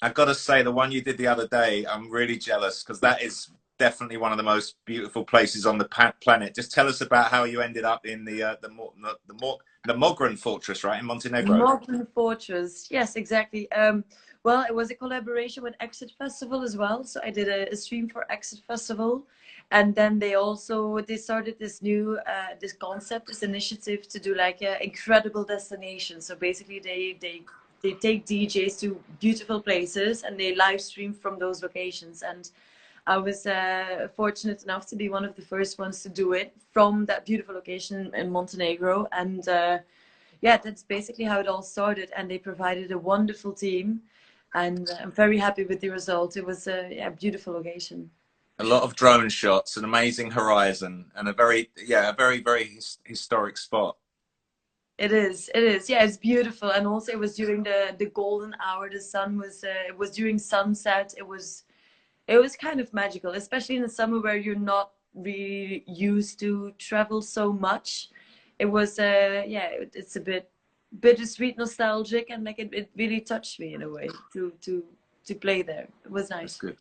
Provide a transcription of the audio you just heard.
I've got to say, the one you did the other day, I'm really jealous because that is definitely one of the most beautiful places on the planet. Just tell us about how you ended up in the Mogren fortress, right, in Montenegro. Mogren Fortress, yes, exactly. Well, it was a collaboration with Exit Festival as well. So I did a stream for Exit Festival, and then they started this new this concept, this initiative to do like an incredible destination. So basically, they take DJs to beautiful places and they live stream from those locations. And I was fortunate enough to be one of the first ones to do it from that beautiful location in Montenegro. And yeah, that's basically how it all started. And they provided a wonderful team. And I'm very happy with the result. It was a beautiful location. A lot of drone shots, an amazing horizon, and a very historic spot. It is. Yeah, it's beautiful. And also it was during the golden hour. The sun was, it was during sunset. It was kind of magical, especially in the summer where you're not really used to travel so much. It was, yeah, it's a bit bittersweet, nostalgic, and like it really touched me in a way to play there. It was nice. That's good.